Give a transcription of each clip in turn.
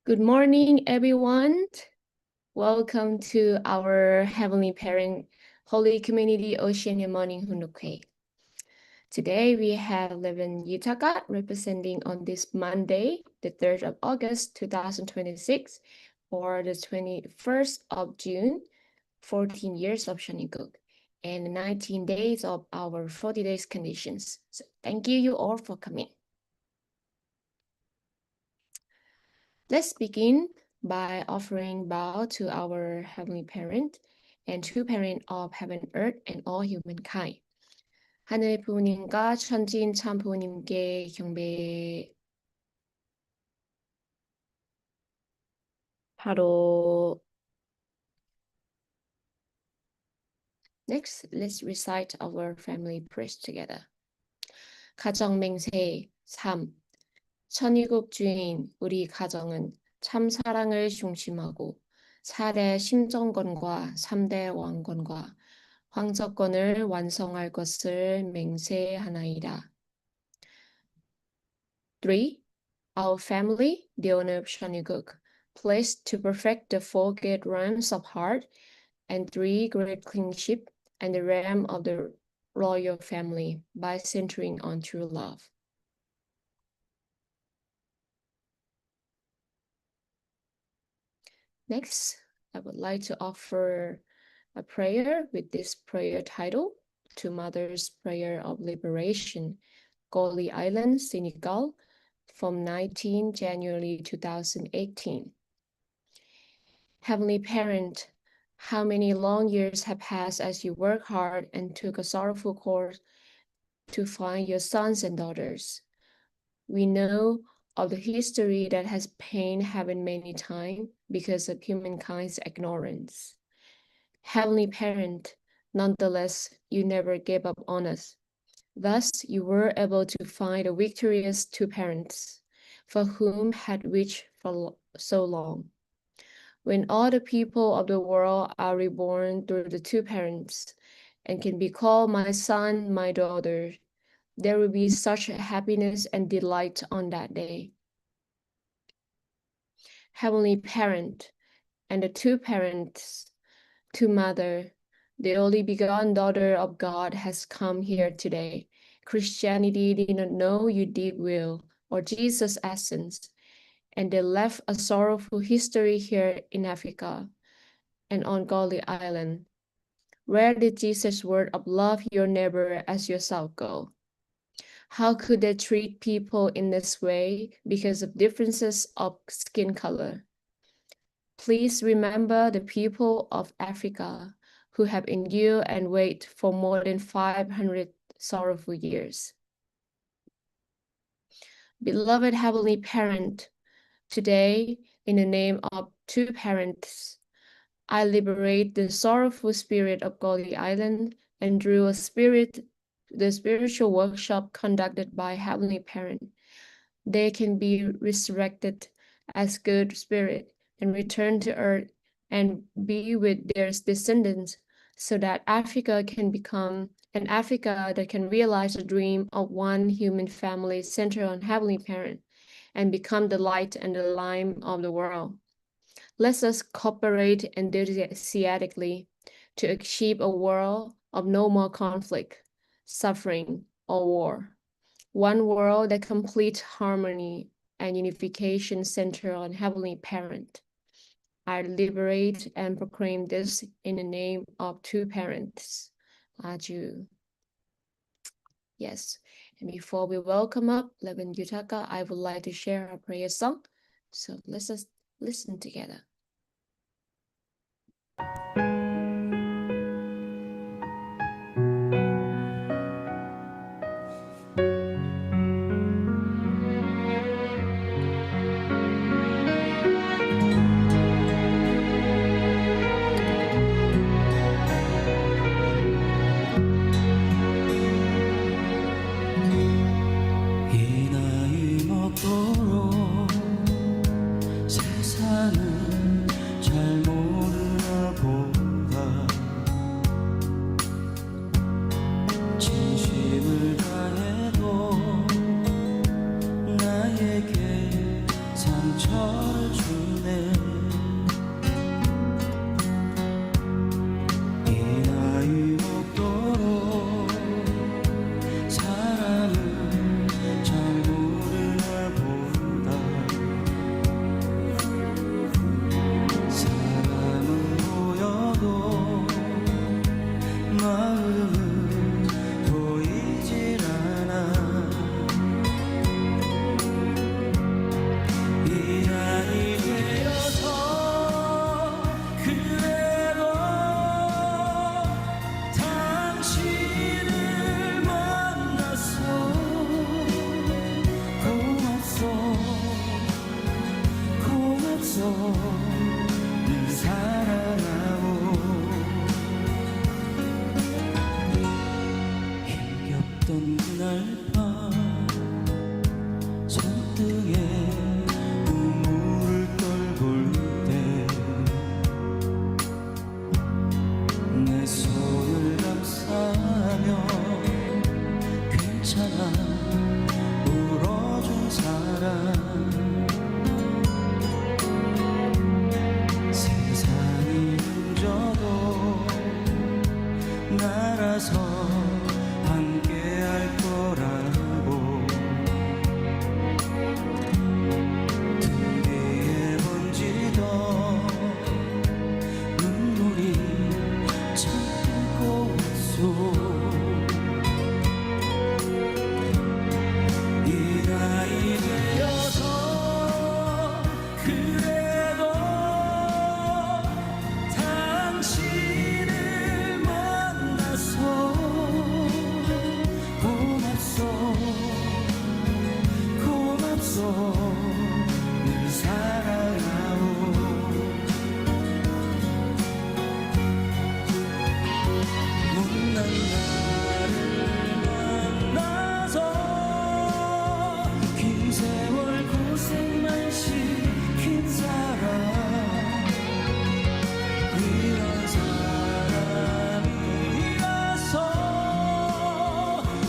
Good morning, everyone. Welcome to our Heavenly Parent Holy Community Oceania Morning Hunukwe. Today we have Rev Yutaka representing on this Monday, the 3rd of August 2026, or the 21st of June, 14 years of Shaniguk, and 19 days of our 40 days conditions. So thank you all for coming. Let's begin by offering bow to our Heavenly Parent and true Parent of heaven, earth, and all humankind. 하늘 부모님과 천지인 참 부모님께 경배하러. Next, let's recite our family prayers together. 가정 맹세 3. 천일국 주인 우리 가정은 참 사랑을 중심하고 4대 심정권과 3대 왕권과 황저권을 완성할 것을 맹세하나이다. 3. Our family, the owner of Shaniguk, placed to perfect the 4 great realms of heart and 3 great kingship and the realm of the royal family by centering on true love. Next, I would like to offer a prayer with this prayer title, To Mother's Prayer of Liberation, Goli Island, Senegal, from 19 January 2018. Heavenly Parent, how many long years have passed as you worked hard and took a sorrowful course to find your sons and daughters. We know of the history that has pained heaven many times because of humankind's ignorance. Heavenly Parent, nonetheless, you never gave up on us. Thus, you were able to find the victorious 2 parents, for whom had wished for so long. When all the people of the world are reborn through the 2 parents and can be called my son, my daughter, there will be such happiness and delight on that day. Heavenly Parent, and the 2 parents, to Mother, the only begotten daughter of God, has come here today. Christianity did not know you did will, or Jesus' essence, and they left a sorrowful history here in Africa and on Goli Island. Where did Jesus' word of love your neighbor as yourself go? How could they treat people in this way because of differences of skin color? Please remember the people of Africa who have endured and waited for more than 500 sorrowful years. Beloved Heavenly Parent, today, in the name of 2 parents, I liberate the sorrowful spirit of Goli Island and through the spiritual workshop conducted by Heavenly Parent, they can be resurrected as good spirit and return to earth and be with their descendants so that Africa can become an Africa that can realize the dream of one human family centered on Heavenly Parent and become the light and the lime of the world. Let us cooperate enthusiastically to achieve a world of no more conflict, suffering, or war. One world that complete harmony and unification center on Heavenly Parent. I liberate and proclaim this in the name of 2 parents. Aju. Yes, and before we welcome up Rev Yutaka, I would like to share a prayer song. So let's just listen together. 세상을 잘 모르고 있던 그날 밤 손등에 눈물을 떨굴 때 내 손을 감싸며 괜찮아 울어준 사람 세상이 힘줘도 날아서 함께 할 거라고 등 위에 번지던 눈물이 참 뜨거웠어 이 나이 되어서 그래도 당신을 만나서 고맙소 고맙소 늘 사랑하오 못난 나를 만나서 긴 세월 고생만 시킨 사람 이런 사람이라서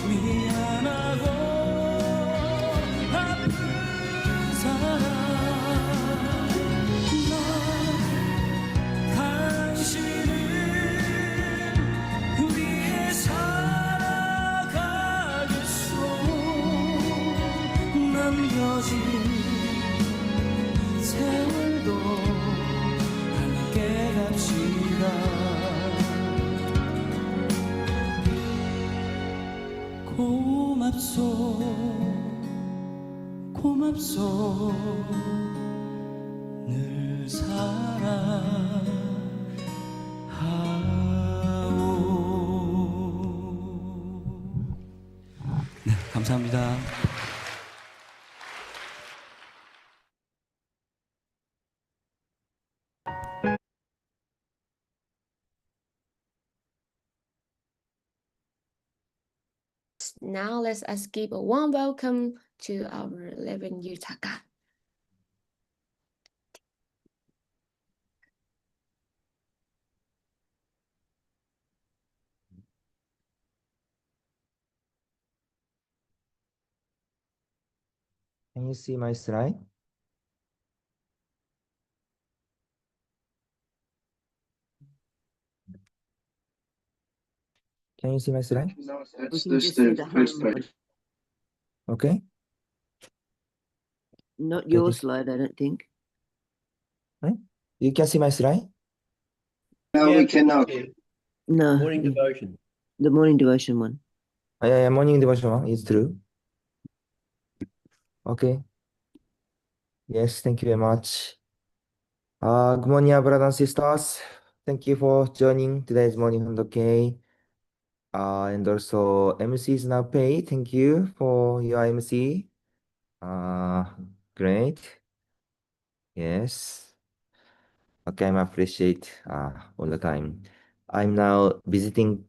미안하고 아픈 사람 난 당신을 위해 살아가겠소 남겨진 세월도 함께 갑시다 고맙소 고맙소 늘 사랑하오 네 감사합니다. Now let us give a warm welcome to our Rev Yutaka. Can you see my slide? Can you see my slide? We can just see the home one, Okay. not your this- slide, I don't think. You can see my slide? No, Yeah, we cannot. No, Morning devotion. the morning devotion one. Yeah, morning devotion one is true. Okay. Yes, thank you very much. Good morning, brothers and sisters. Thank you for joining today's morning 100K. And also MC is now paid. Thank you for your MC. Great. Yes. Okay, I appreciate all the time. I'm now visiting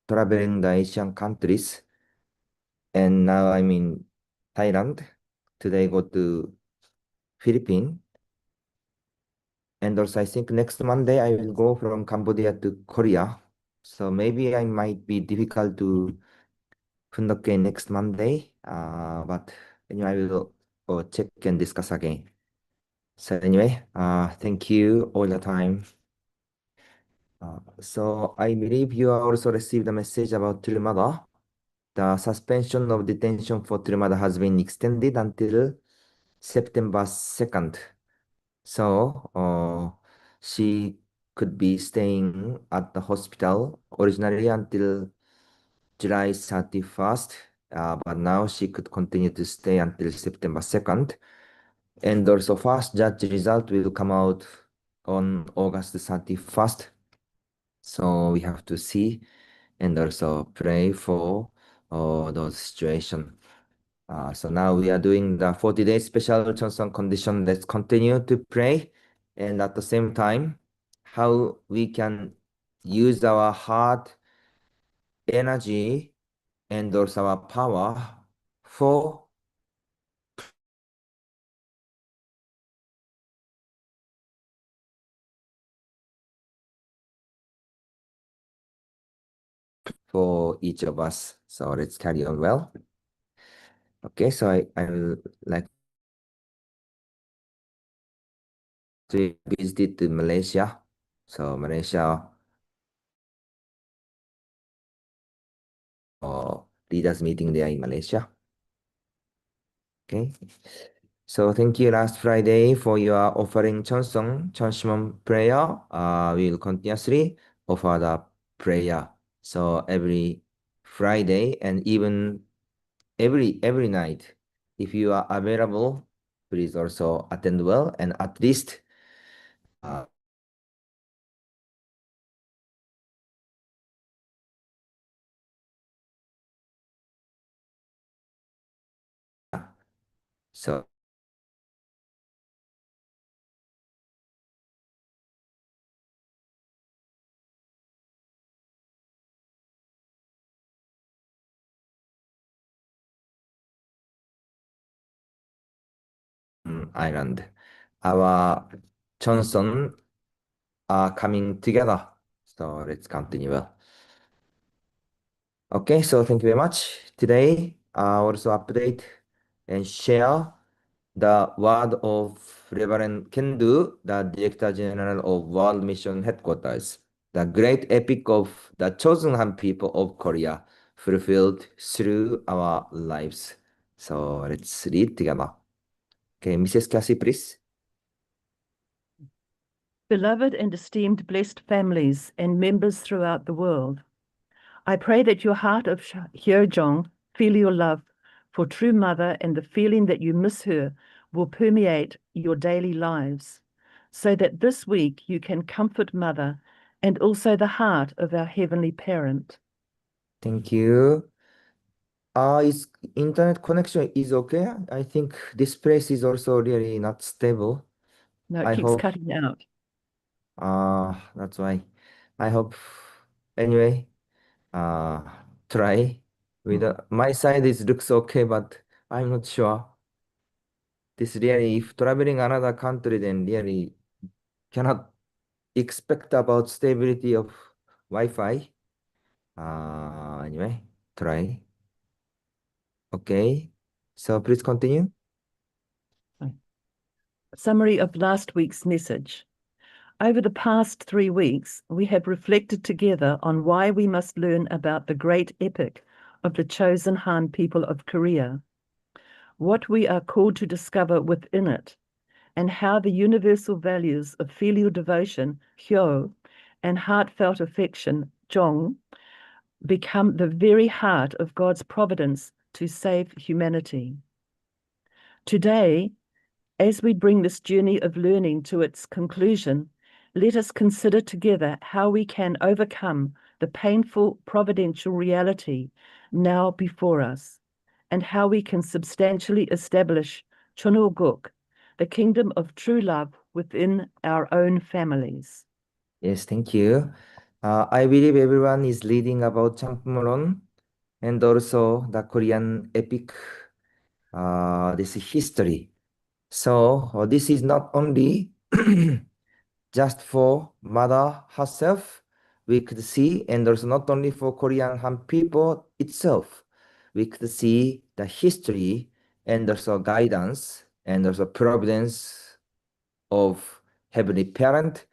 traveling the Asian countries, and now I'm in Thailand. Today go to Philippines, and also I think next Monday I will go from Cambodia to Korea. So maybe I might be difficult to Fundoke next Monday. But anyway, I will check and discuss again. So anyway, thank you all the time. So I believe you also received a message about Trumada. The suspension of detention for Trumada has been extended until September 2nd. So she could be staying at the hospital originally until July 31st, but now she could continue to stay until September 2nd. And also first judge result will come out on August 31st. So we have to see and also pray for those situations. So now we are doing the 40-day special Johnson condition. Let's continue to pray. And at the same time, how we can use our heart energy and also our power for each of us. So let's carry on well. Okay, so I will like to visit Malaysia. So Malaysia leaders meeting there in Malaysia. Okay. So thank you last Friday for your offering Cheonsong Cheonshimon prayer. We will continuously offer the prayer. So every Friday and even every night, if you are available, please also attend well and at least so island. Our Johnson are coming together. So let's continue well. Okay, so thank you very much. Today, also update and share the word of Reverend Kendu, the Director General of World Mission Headquarters. The great epic of the chosen hand people of Korea fulfilled through our lives. So let's read together. Okay, Mrs. Cassie, please. Beloved and esteemed blessed families and members throughout the world, I pray that your heart of Hyojong feel your love for True Mother and the feeling that you miss her will permeate your daily lives, so that this week you can comfort Mother and also the heart of our Heavenly Parent. Thank you. Is internet connection is okay? I think this place is also really not stable. No, it I keeps hope. cutting out. That's why. I hope. Anyway, try. With my side, it looks okay, but I'm not sure. This really, if traveling another country, then really cannot expect about stability of Wi-Fi. Anyway, try. Okay. So please continue. Summary of last week's message. Over the past 3 weeks, we have reflected together on why we must learn about the great epic of the chosen Han people of Korea, what we are called to discover within it, and how the universal values of filial devotion, Hyo, and heartfelt affection, Jong, become the very heart of God's providence to save humanity. Today, as we bring this journey of learning to its conclusion, let us consider together how we can overcome the painful providential reality now before us, and how we can substantially establish Chonoguk, the kingdom of true love within our own families. Yes, thank you. I believe everyone is reading about Champmulon and also the Korean epic, this history. So this is not only just for mother herself, we could see, and also not only for Korean Han people itself, we could see the history and also guidance and also providence of Heavenly Parent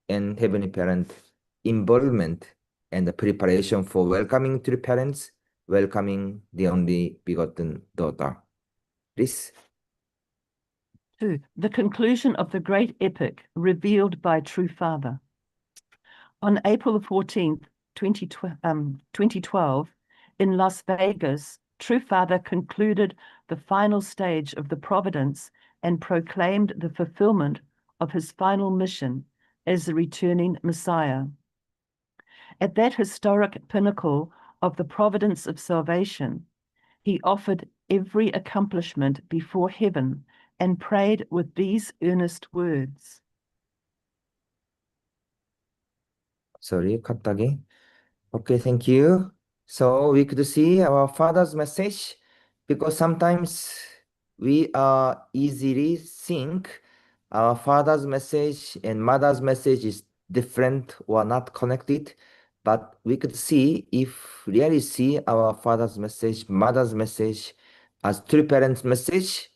and Heavenly Parent involvement and the preparation for welcoming to the parents, welcoming the only begotten daughter. Please. 2. The conclusion of the great epic revealed by True Father. On April 14th, 2012, in Las Vegas, True Father concluded the final stage of the providence and proclaimed the fulfillment of his final mission as the returning Messiah. At that historic pinnacle of the providence of salvation, he offered every accomplishment before heaven and prayed with these earnest words. Sorry, cut again. Okay, thank you. So we could see our father's message because sometimes we are easily think our father's message and mother's message is different or not connected. But we could see if really see our father's message, mother's message as true parents' message,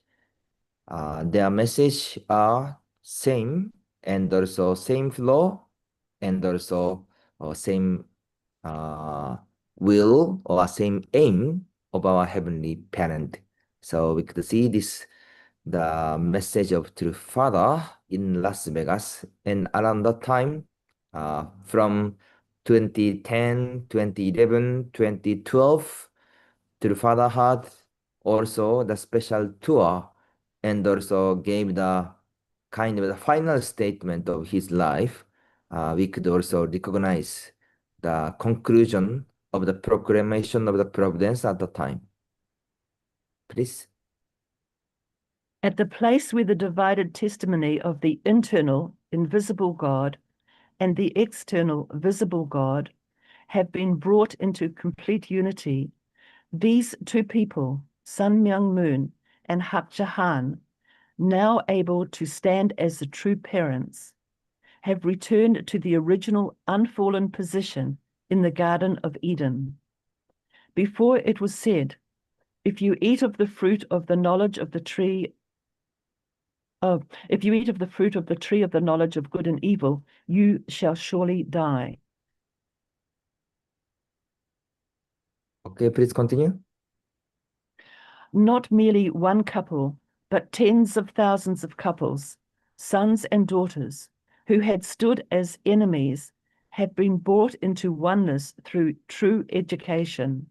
their message are same and also same flow and also same uh, will or same aim of our heavenly parent. So we could see this the message of true father in Las Vegas and around that time from 2010, 2011, 2012 true father had also the special tour and also gave the kind of the final statement of his life. We could also recognize the conclusion of the proclamation of the providence at the time. Please. At the place where the divided testimony of the internal, invisible God and the external, visible God have been brought into complete unity, these two people, Sun Myung Moon and Hak Jahan, now able to stand as the true parents, have returned to the original unfallen position in the Garden of Eden. Before it was said, if you eat of the fruit of the knowledge of the tree if you eat of the fruit of the tree of the knowledge of good and evil, you shall surely die. Okay, please continue. Not merely one couple, but tens of thousands of couples, sons and daughters, who had stood as enemies, have been brought into oneness through true education,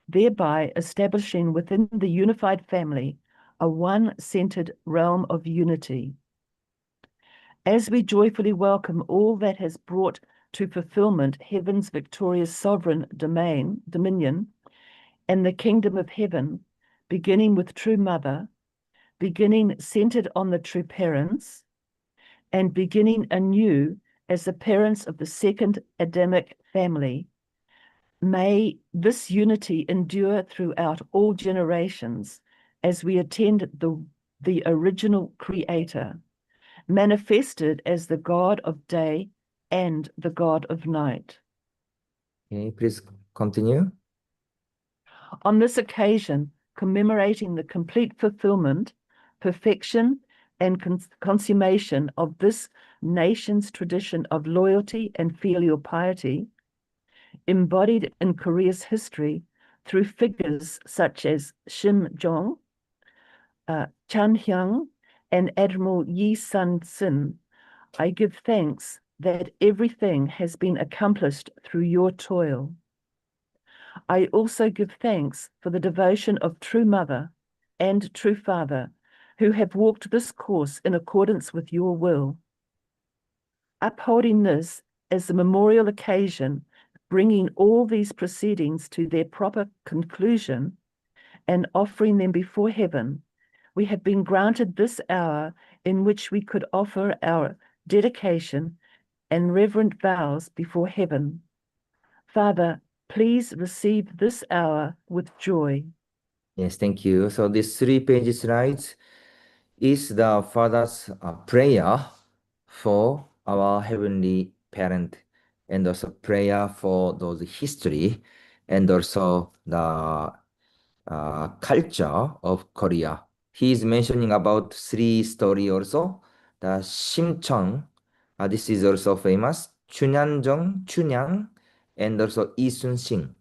thereby establishing within the unified family a one-centered realm of unity. As we joyfully welcome all that has brought to fulfillment heaven's victorious sovereign dominion, and the kingdom of heaven, beginning with true mother, beginning centered on the true parents, and beginning anew as the parents of the second Adamic family, may this unity endure throughout all generations as we attend the original creator, manifested as the God of day and the God of night. Okay, please continue. On this occasion, commemorating the complete fulfillment, perfection, and consummation of this nation's tradition of loyalty and filial piety, embodied in Korea's history through figures such as Shim Jong, Chan Hyung, and Admiral Yi Sun-sin, I give thanks that everything has been accomplished through your toil. I also give thanks for the devotion of true mother and true father who have walked this course in accordance with your will. Upholding this as the memorial occasion, bringing all these proceedings to their proper conclusion and offering them before heaven, we have been granted this hour in which we could offer our dedication and reverent vows before heaven. Father, please receive this hour with joy. Yes, thank you. So this 3-page slides is the Father's prayer for our heavenly parent and also prayer for those history and also the culture of Korea. He is mentioning about 3 story also. The Shimcheon, this is also famous. Chunyanjong, Chunyang, and also Lee Sun-sing.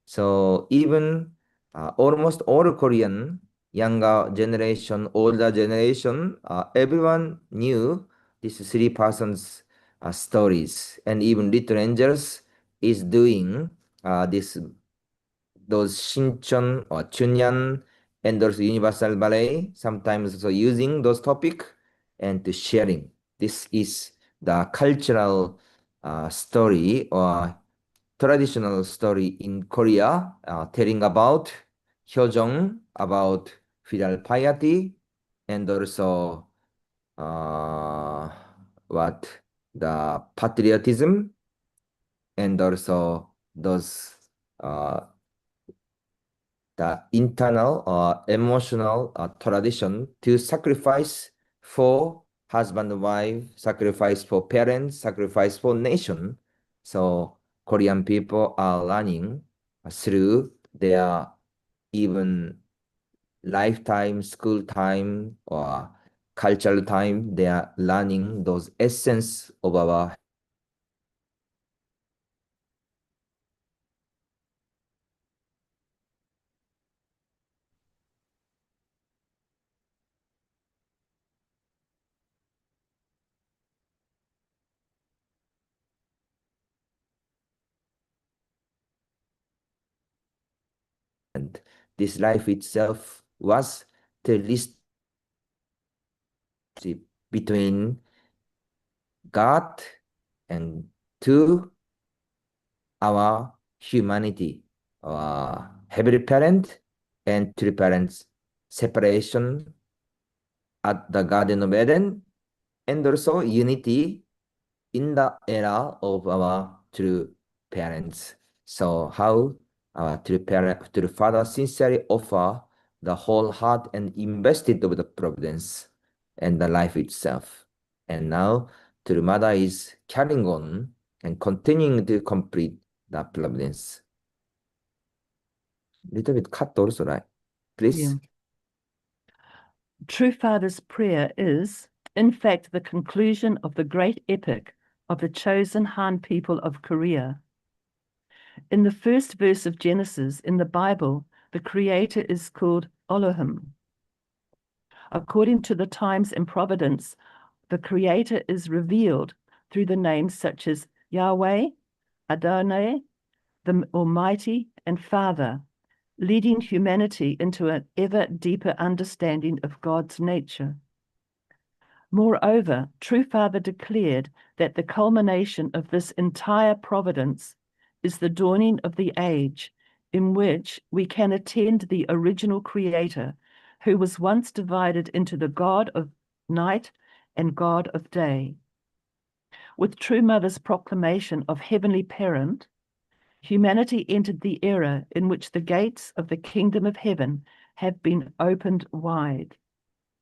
So even almost all Korean younger generation, older generation, everyone knew these 3 persons' stories, and even Little Angels is doing this those Shinchon or Chunyan and also Universal Ballet, sometimes also using those topic and to sharing. This is the cultural story or traditional story in Korea, telling about Hyojong, about filial piety, and also what the patriotism, and also those the internal or emotional tradition to sacrifice for husband and wife, sacrifice for parents, sacrifice for nation. So Korean people are learning through their even lifetime, school time, or cultural time. They are learning those essence of our and this life itself was the relationship between God and to our humanity, our heavenly parent and true parents separation at the Garden of Eden, and also unity in the era of our true parents. So how our true father sincerely offer the whole heart and invested of the providence and the life itself. And now true mother is carrying on and continuing to complete the providence. Little bit cut also, right? Please. Yeah. True Father's prayer is, in fact, the conclusion of the great epic of the chosen Han people of Korea. In the first verse of Genesis in the Bible, the Creator is called Elohim. According to the times and providence, the Creator is revealed through the names such as Yahweh, Adonai, the Almighty, and Father, leading humanity into an ever deeper understanding of God's nature. Moreover, True Father declared that the culmination of this entire providence is the dawning of the age in which we can attend the original Creator, who was once divided into the God of night and God of day. With True Mother's proclamation of Heavenly Parent, humanity entered the era in which the gates of the kingdom of heaven have been opened wide.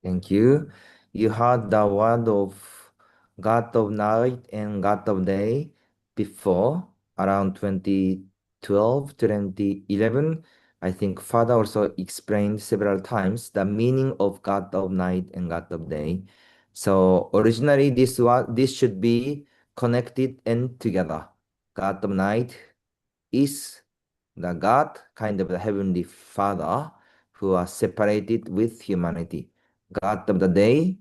Thank you. You heard the word of God of night and God of day before, around 2012, 2011. I think Father also explained several times the meaning of God of night and God of day. So originally this should be connected and together. God of night is the God, kind of the Heavenly Father, who are separated with humanity. God of the day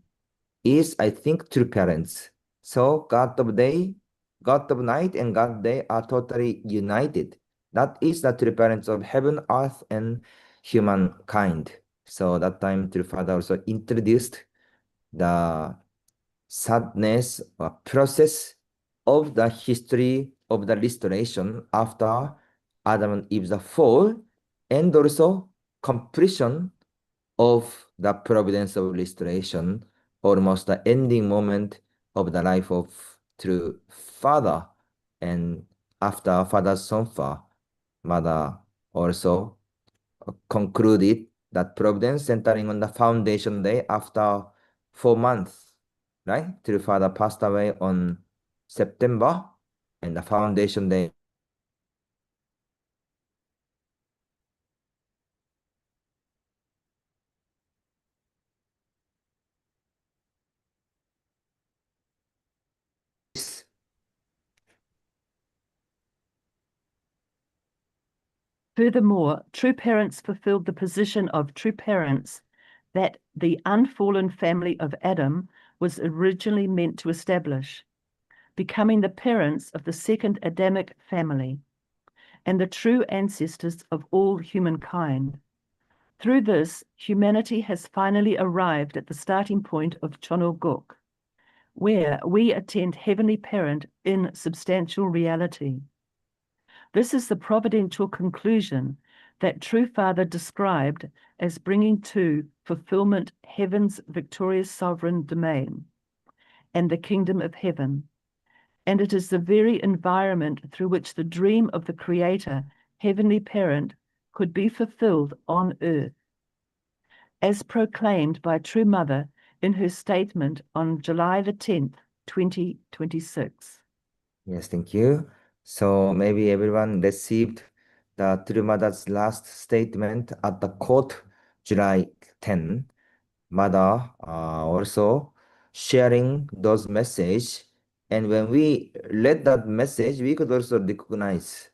is, I think, true parents. So God of day, God of night, and God of day are totally united. That is the true parents of heaven, earth, and humankind. So that time, True Father also introduced the sadness or process of the history of the restoration after Adam and Eve's fall, and also completion of the providence of restoration, almost the ending moment of the life of true father. And after father's sonfa, mother also concluded that providence centering on the foundation day after 4 months, right? True father passed away on September, and the foundation day Furthermore, true parents fulfilled the position of true parents that the unfallen family of Adam was originally meant to establish, becoming the parents of the second Adamic family and the true ancestors of all humankind. Through this, humanity has finally arrived at the starting point of Chonoguk, where we attend Heavenly Parent in substantial reality. This is the providential conclusion that True Father described as bringing to fulfillment heaven's victorious sovereign domain and the kingdom of heaven. And it is the very environment through which the dream of the Creator Heavenly Parent could be fulfilled on earth, as proclaimed by True Mother in her statement on July the 10th, 2026. Yes, thank you. So maybe everyone received the True Mother's last statement at the court, July 10. Mother also sharing those message. And when we read that message, we could also recognize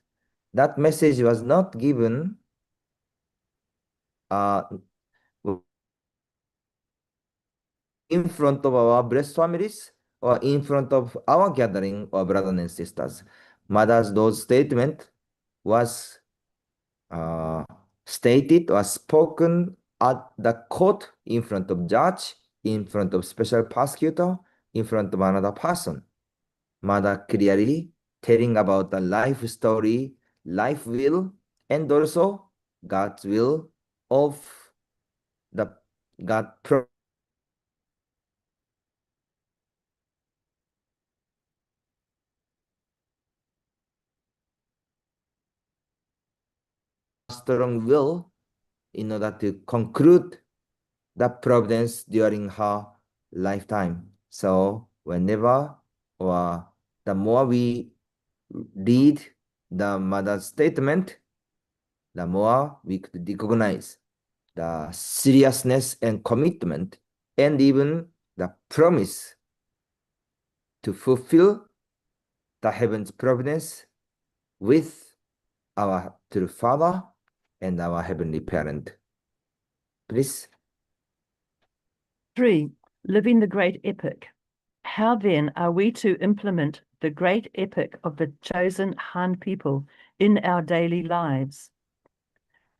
that message was not given uh, in front of our blessed families or in front of our gathering of brothers and sisters. Mother's those statement was uh, stated or spoken at the court in front of judge, in front of special prosecutor, in front of another person. Mother clearly telling about the life story, life will, and also God's will of the God strong will in order to conclude the providence during her lifetime. So whenever or the more we read the mother's statement, the more we could recognize the seriousness and commitment and even the promise to fulfill the heaven's providence with our true Father and our Heavenly Parent. Please. 3. Living the great epic. How then are we to implement the great epic of the chosen Han people in our daily lives?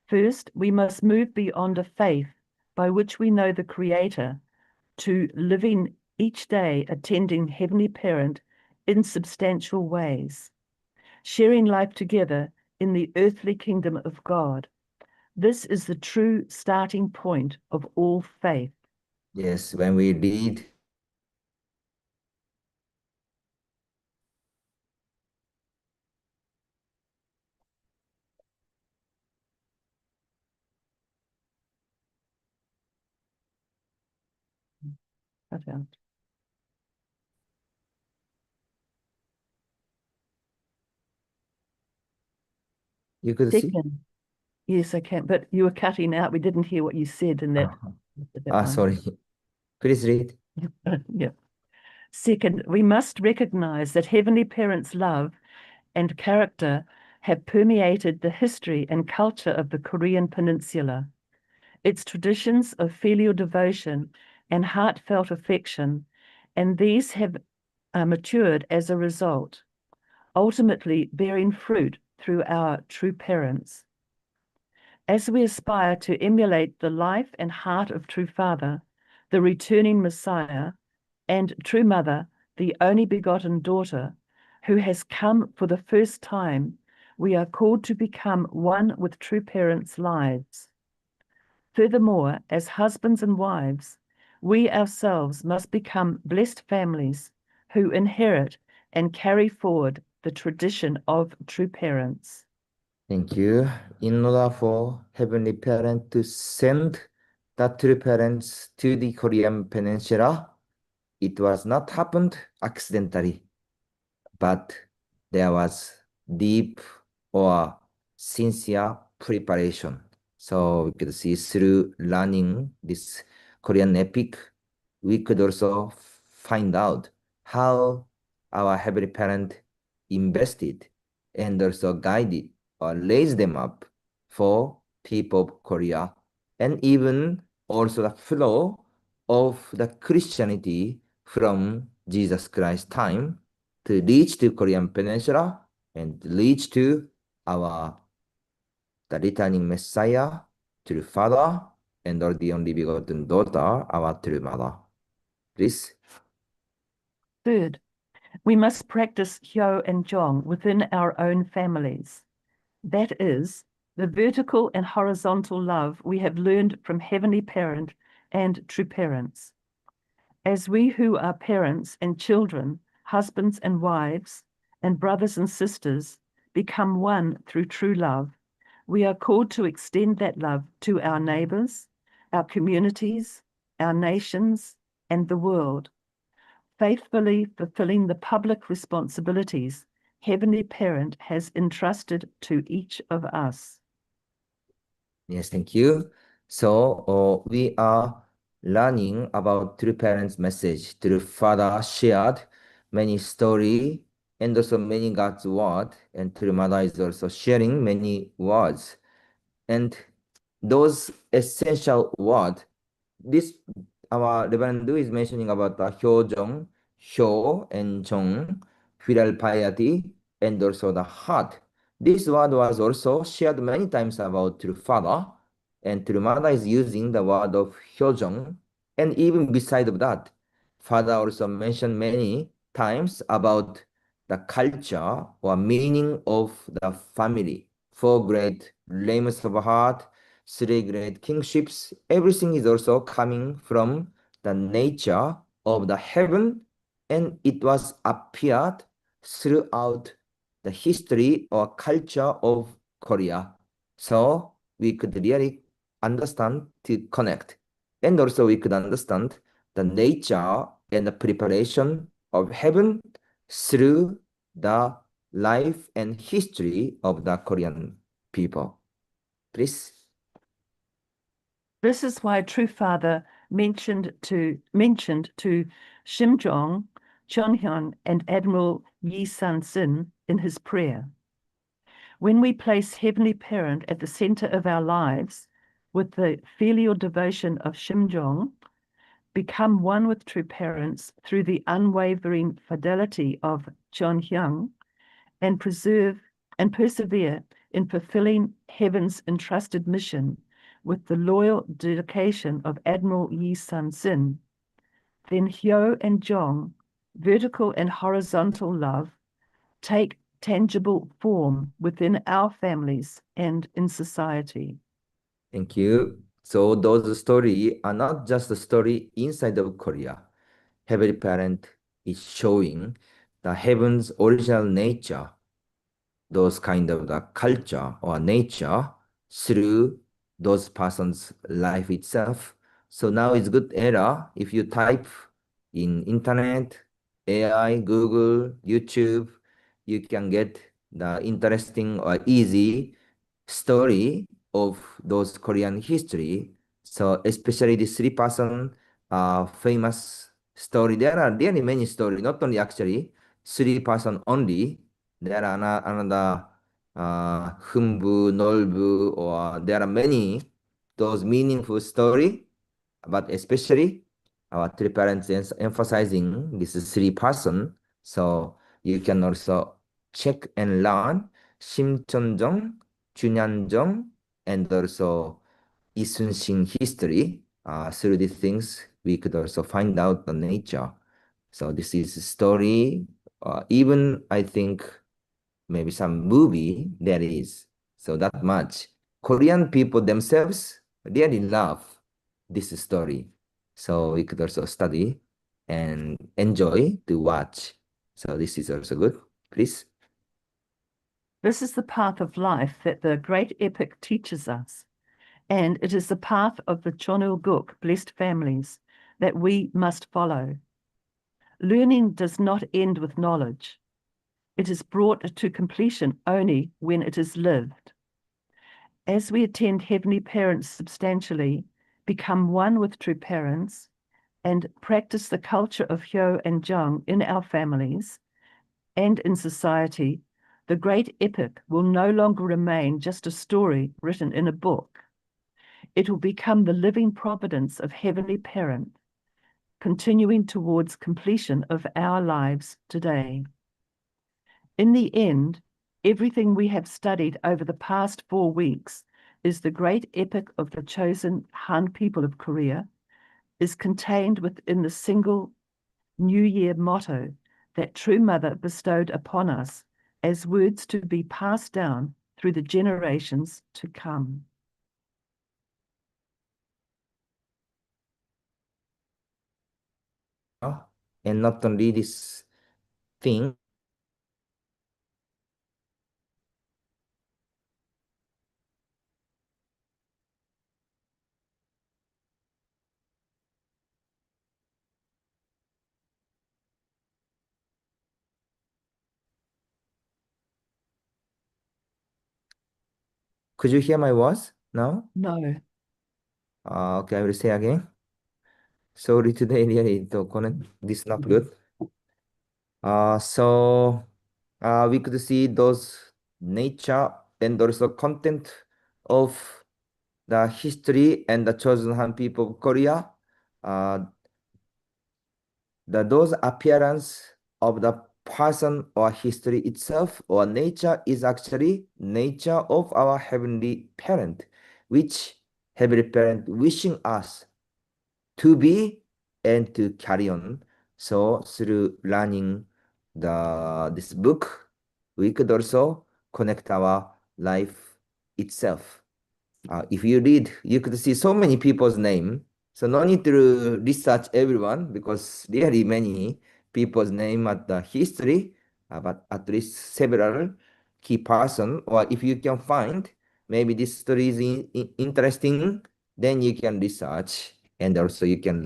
First, we must move beyond a faith by which we know the Creator to living each day attending Heavenly Parent in substantial ways, sharing life together in the earthly kingdom of God. This is the true starting point of all faith. Yes, when we read Cut out. you could see. Second, yes, I can, but you were cutting out. We didn't hear what you said in that. one. Sorry. Please read. Yeah. Second, we must recognize that Heavenly Parent's love and character have permeated the history and culture of the Korean Peninsula. Its traditions of filial devotion and heartfelt affection, and these have matured as a result, ultimately bearing fruit through our true parents. As we aspire to emulate the life and heart of True Father, the returning Messiah, and True Mother, the only begotten daughter, who has come for the first time, we are called to become one with True Parents' lives. Furthermore, as husbands and wives, we ourselves must become blessed families who inherit and carry forward the tradition of True Parents. Thank you. In order for Heavenly Parent to send the true parents to the Korean Peninsula, it was not happened accidentally, but there was deep or sincere preparation. So we could see through learning this Korean epic, we could also find out how our Heavenly Parent invested and also guided or raised them up for people of Korea, and even also the flow of the Christianity from Jesus Christ's time to reach to Korean Peninsula and reach to the returning Messiah, true Father, and the only begotten daughter, our true Mother. Please. Third, we must practice Hyo and Jong within our own families. That is, the vertical and horizontal love we have learned from Heavenly Parent and True Parents. As we who are parents and children, husbands and wives, and brothers and sisters, become one through true love. We are called to extend that love to our neighbors, our communities, our nations, and the world, faithfully fulfilling the public responsibilities Heavenly Parent has entrusted to each of us. Yes, thank you. So we are learning about true parents' message. True father shared many story and also many God's word, and true mother is also sharing many words. And those essential words, this our Reverend Du is mentioning about the Hyojong, Hyo and Jong, filial piety, and also the heart. This word was also shared many times about true father, and true mother is using the word of Hyojong, and even beside of that, father also mentioned many times about the culture or meaning of the family. Four great realms of heart, three great kingships, everything is also coming from the nature of the heaven, and it was appeared throughout the history or culture of Korea. So we could really understand to connect. And also we could understand the nature and the preparation of heaven through the life and history of the Korean people. Please. This is why True Father mentioned to Shimjong, Chonhyun, and Admiral Yi Sun-sin in his prayer. When we place Heavenly Parent at the center of our lives with the filial devotion of Shimjong, become one with true parents through the unwavering fidelity of Chonhyun, and persevere in fulfilling heaven's entrusted mission with the loyal dedication of Admiral Yi Sun-sin, then Hyo and Jong, vertical and horizontal love, take tangible form within our families and in society. Thank you. So those stories are not just a story inside of Korea. Heavenly Parent is showing the heaven's original nature, those kind of the culture or nature through those persons' life itself. So now it's good era if you type in internet, AI, Google, YouTube, you can get the interesting or easy story of those Korean history. So especially the three-person famous story. There are really many stories, not only actually three-person only. There are another Humbu, Nolbu, or there are many those meaningful story, but especially our three parents emphasizing this is three-person. So you can also check and learn Simcheonjong, Junyanjong, and also Isunshin history. Through these things, we could also find out the nature. So this is a story. Even I think maybe some movie there is. So that much. Korean people themselves really love this story. So we could also study and enjoy to watch. So this is also good. Please. This is the path of life that the great epic teaches us, and it is the path of the Chonul-guk, blessed families, that we must follow. Learning does not end with knowledge. It is brought to completion only when it is lived. As we attend Heavenly Parents substantially, become one with true parents, and practice the culture of Hyo and Jung in our families and in society, the great epic will no longer remain just a story written in a book. It will become the living providence of Heavenly Parent, continuing towards completion of our lives today. In the end, everything we have studied over the past 4 weeks is the great epic of the chosen Han people of Korea, is contained within the single New Year motto that True Mother bestowed upon us as words to be passed down through the generations to come. And not only this thing, Could you hear my words now? No. Okay, I will say again. Sorry, today really the connect this not good. We could see those nature and also content of the history and the chosen Han people of Korea. Uh, those appearance of the person or history itself or nature is actually nature of our heavenly parent, which heavenly parent wishing us to be and to carry on. So through learning this book, we could also connect our life itself. If you read, you could see so many people's name. So no need to research everyone because really many people's name at the history, but at least several key person. Or if you can find maybe this story is interesting, then you can research and also you can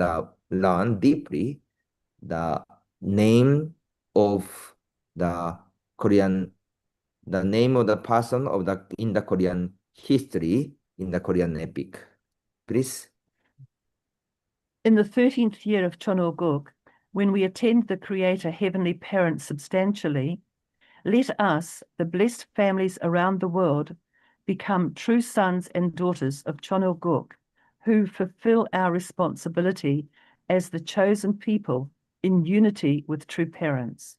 learn deeply the name of the Korean, the name of the person of the in the Korean history in the Korean epic. Please. In the 13th year of Chonoguk, when we attend the Creator Heavenly Parent substantially, let us, the blessed families around the world, become true sons and daughters of Chonoguk, who fulfill our responsibility as the chosen people in unity with true parents.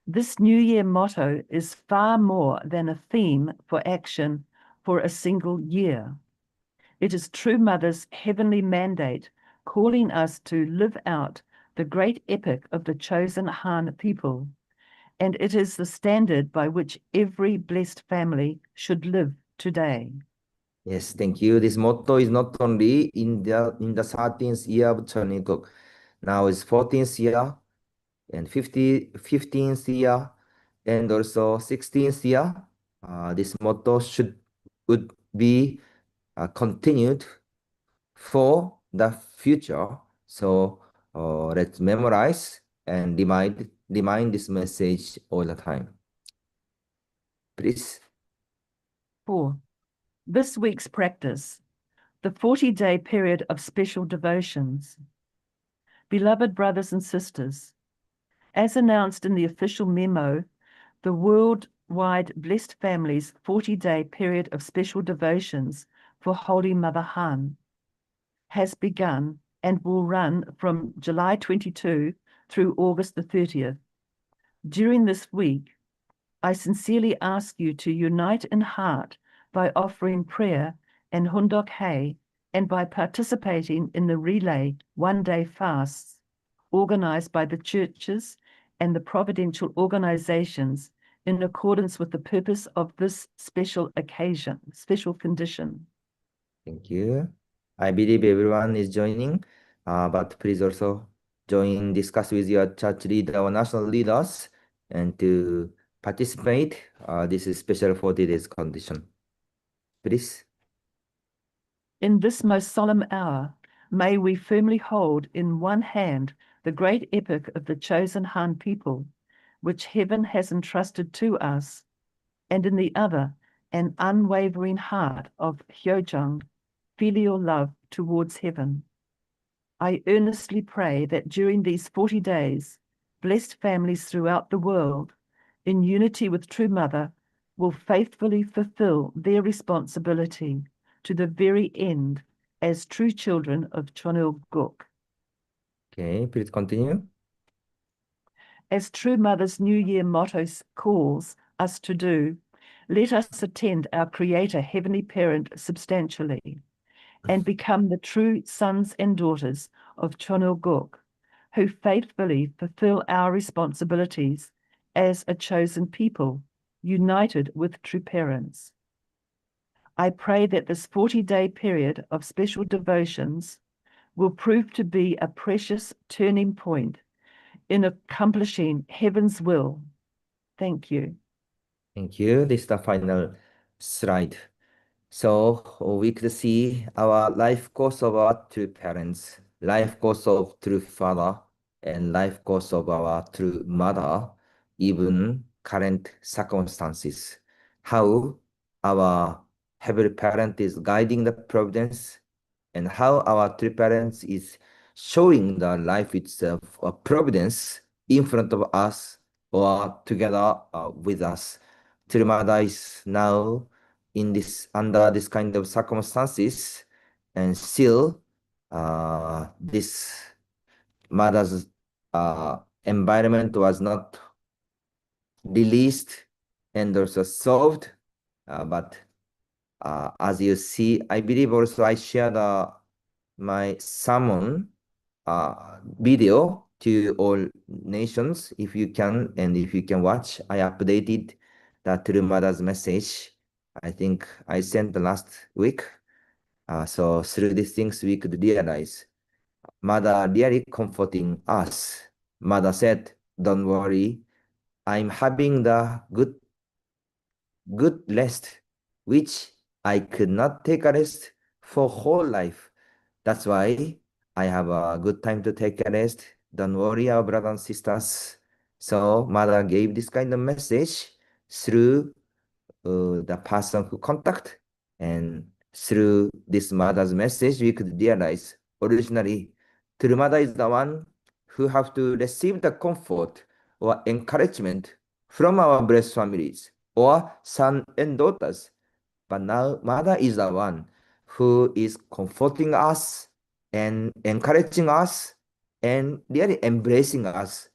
This New Year motto is far more than a theme for action for a single year. It is True Mother's heavenly mandate calling us to live out the great epic of the chosen Han people, and it is the standard by which every blessed family should live today. Yes, thank you. This motto is not only in the 13th year of Cheongguk. Now it's 14th year and 15th year and also 16th year. This motto would be continued for the future. So let's memorize and remind this message all the time. Please. 4. This week's practice, the 40-day period of special devotions. Beloved brothers and sisters, as announced in the official memo, the worldwide Blessed Families 40-day period of special devotions for Holy Mother Han has begun and will run from July 22 through August the 30th. During this week, I sincerely ask you to unite in heart by offering prayer and Hundok Hae and by participating in the relay one-day fasts organized by the churches and the providential organizations in accordance with the purpose of this special occasion, special condition. Thank you. I believe everyone is joining, but please also discuss with your church leader or national leaders and to participate. This is special 40 days condition. Please. In this most solemn hour, may we firmly hold in one hand the great epic of the chosen Han people, which heaven has entrusted to us, and in the other, an unwavering heart of Hyojung, filial love towards heaven. I earnestly pray that during these 40 days, blessed families throughout the world, in unity with True Mother, will faithfully fulfill their responsibility to the very end as true children of Chonil-guk. Okay, please continue. As True Mother's New Year motto calls us to do, let us attend our Creator Heavenly Parent substantially and become the true sons and daughters of Chonil-guk, who faithfully fulfill our responsibilities as a chosen people, united with true parents. I pray that this 40-day period of special devotions will prove to be a precious turning point in accomplishing heaven's will. Thank you. Thank you. This is the final slide. So we could see our life course of our true parents, life course of true father, and life course of our true mother, even current circumstances. How our heavenly parent is guiding the providence, and how our true parents is showing the life itself, a providence in front of us or together with us. True mother is now in this under this kind of circumstances, and still this mother's environment was not released and also solved, but as you see, I believe also I shared my sermon video to all nations, if you can, and if you can watch. I updated the True Mother's message. I think I sent the last week. So through these things, we could realize Mother really comforting us. Mother said, "Don't worry, I'm having the good rest, which I could not take a rest for whole life. That's why I have a good time to take a rest. Don't worry, our brothers and sisters." So mother gave this kind of message through the person who contact, and through this mother's message, we could realize originally, true mother is the one who have to receive the comfort or encouragement from our blessed families or son and daughters. But now mother is the one who is comforting us and encouraging us and really embracing us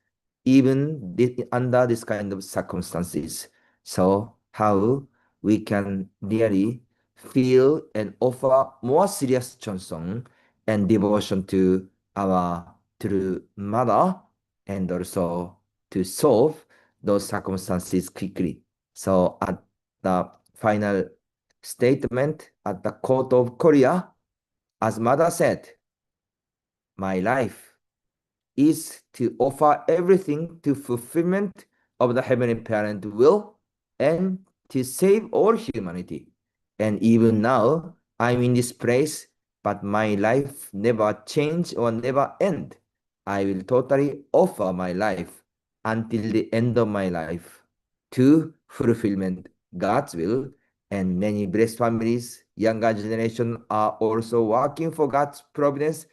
even under this kind of circumstances. So how we can really feel and offer more serious chansong and devotion to our true mother, and also to solve those circumstances quickly. So at the final statement at the court of Korea, as mother said, "My life is to offer everything to fulfillment of the heavenly parent will and to save all humanity. And even now, I'm in this place, but my life never change or never end. I will totally offer my life until the end of my life to fulfillment God's will." And many blessed families, younger generation are also working for God's providence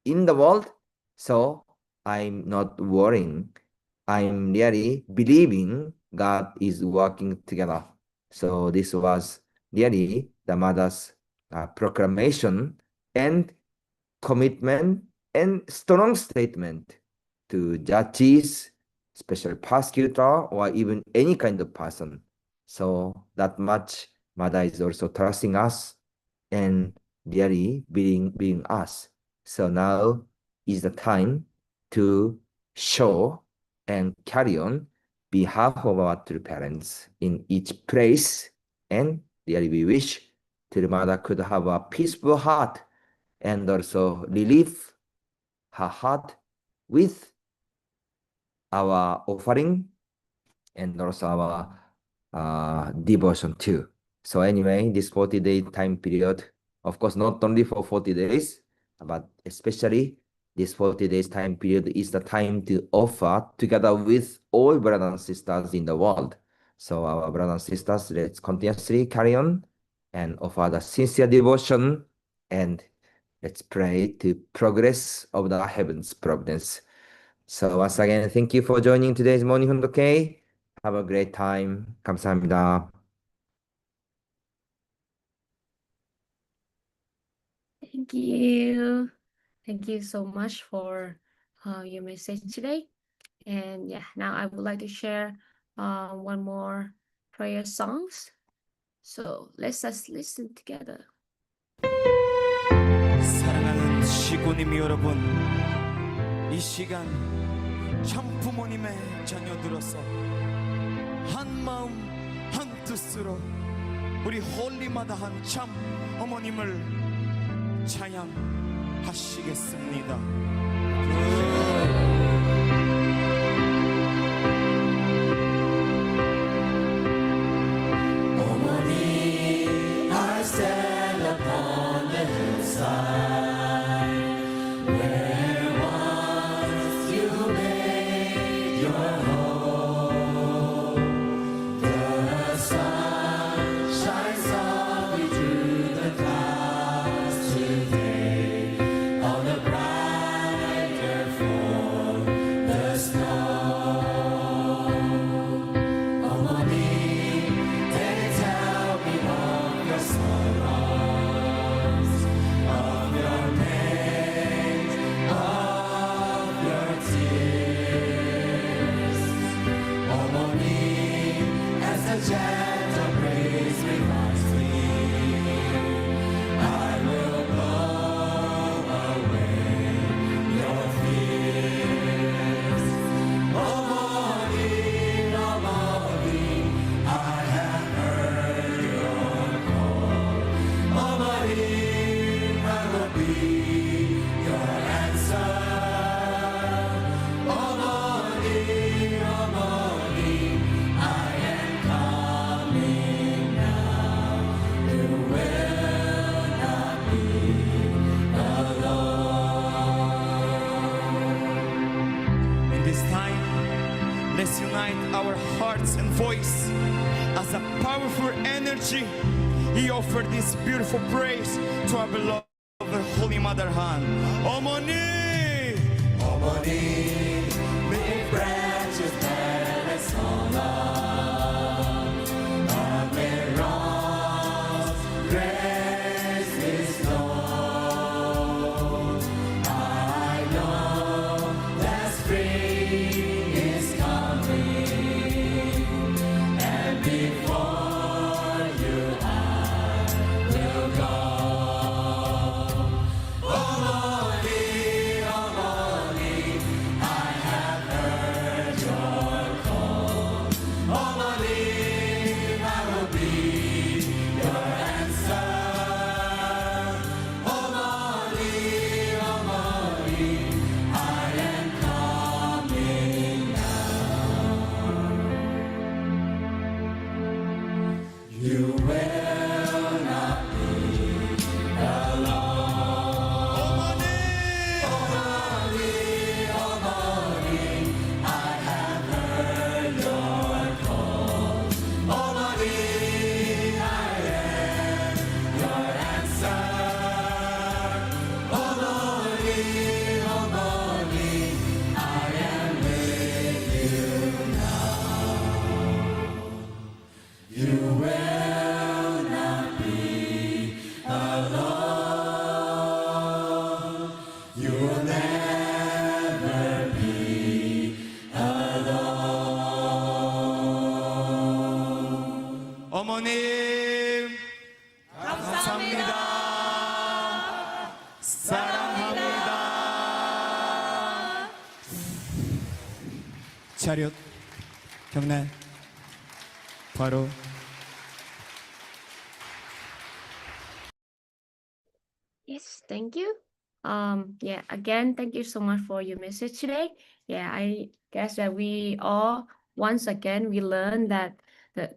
in the world. So I'm not worrying. I'm really believing God is working together. So this was really the mother's proclamation and commitment and strong statement to judges, special prosecutor, or even any kind of person. So that much mother is also trusting us and really being us. So now is the time to show and carry on behalf of our true parents in each place. And really we wish the mother could have a peaceful heart and also relieve her heart with our offering and also our devotion too. So anyway, this 40-day time period, of course, not only for 40 days, but especially this 40 days time period is the time to offer together with all brothers and sisters in the world. So our brothers and sisters, let's continuously carry on and offer the sincere devotion, and let's pray to progress of the heavens providence. So once again, thank you for joining today's morning hundoke. Have a great time. 감사합니다. Thank you. Thank you so much for your message today. And yeah, now I would like to share one more prayer songs. So let's just listen together. 사랑하는 시고님 여러분, 이 시간 참 부모님의 자녀들로서 한 마음 한 뜻으로 우리 홀리마다한 참 어머님을 찬양하시겠습니다. Your home, the sun. voice, as a powerful energy, he offered this beautiful praise to our beloved Holy Mother Han. 어머니, 어머니, may branches bear its honor, may rose grace is known. I know that spring is coming, and before you I will go. 어머니, 어머니, I have heard your call. 어머니, I will be your answer. 어머니, 어머니, I am coming now. You will not be alone. 어머니, 어머니, 어머니, I have heard your call. 어머니, I am your answer. 어머니, 어머니, I am with you now. You will not be alone. You will never be alone. 어머님, 감사합니다. 사랑합니다. 차렷, 경례, 바로. Yes, thank you. Yeah, again, thank you so much for your message today. Yeah, I guess that we all, once again, we learned that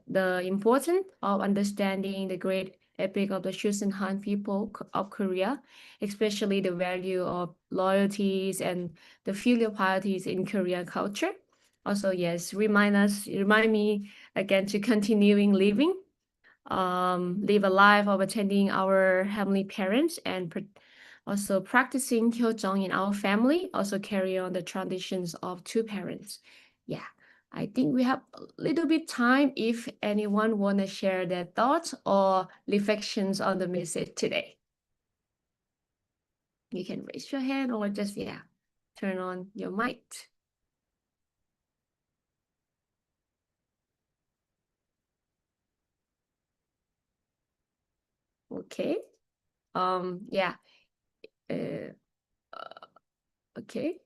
the importance of understanding the great epic of the Chosen Han people of Korea, especially the value of loyalties and the filial pieties in Korean culture. Also, yes, remind me again to continuing living, live a life of attending our heavenly parents and also practicing Hyojong in our family, also carry on the traditions of two parents. Yeah, I think we have a little bit time if anyone want to share their thoughts or reflections on the message today. You can raise your hand or just, yeah, turn on your mic. Okay. Yeah. Okay.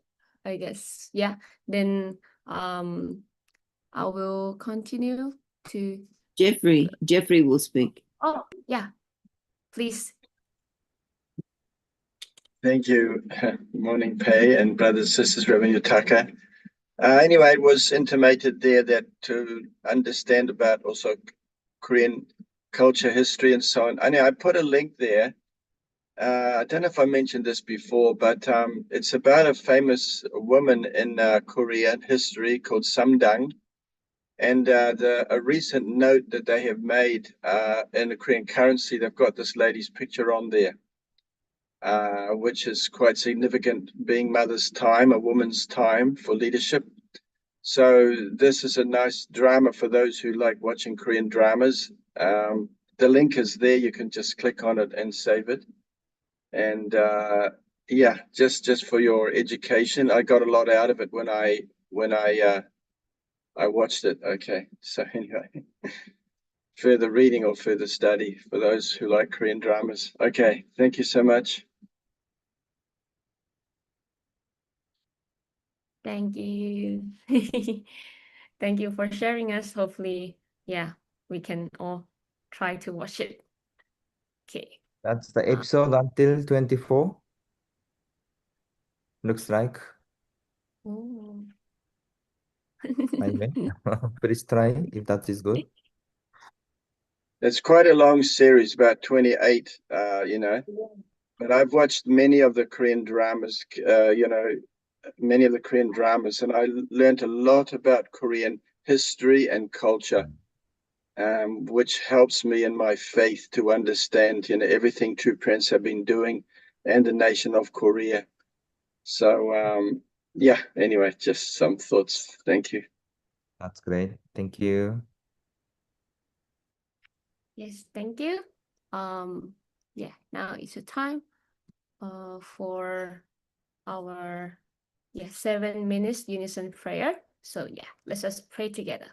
I guess, yeah. Then I will continue to. Jeffrey will speak. Oh, yeah. Please. Thank you. Good morning, Pei and brothers, sisters, Rev Yutaka. Anyway, it was intimated there that to understand about also Korean culture, history, and so on. Anyway, I put a link there. I don't know if I mentioned this before, but it's about a famous woman in Korean history called Samdang. And a recent note that they have made in the Korean currency, they've got this lady's picture on there, which is quite significant, being mother's time, a woman's time for leadership. So this is a nice drama for those who like watching Korean dramas. The link is there. You can just click on it and save it. And yeah, just for your education, I got a lot out of it when I watched it. Okay, so anyway, further reading or further study for those who like Korean dramas. Okay, thank you so much. Thank you. Thank you for sharing us. Hopefully, yeah, we can all try to watch it. Okay. That's the episode until 24. Looks like. Oh. I may. Please try if that is good. It's quite a long series, about 28, you know, but I've watched many of the Korean dramas, you know, many of the Korean dramas, and I learned a lot about Korean history and culture, which helps me in my faith to understand, everything True Prince have been doing and the nation of Korea. So, yeah, anyway, just some thoughts. Thank you. That's great. Thank you. Yes, thank you. Yeah, now it's a time for our 7 minutes unison prayer. So yeah, let's just pray together.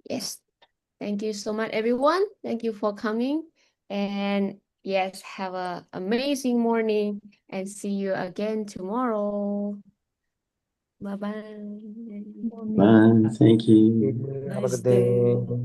Yes. Thank you so much, everyone. Thank you for coming. And yes, have an amazing morning and see you again tomorrow. Bye-bye. Bye. Thank you. Have a Nice good day. day.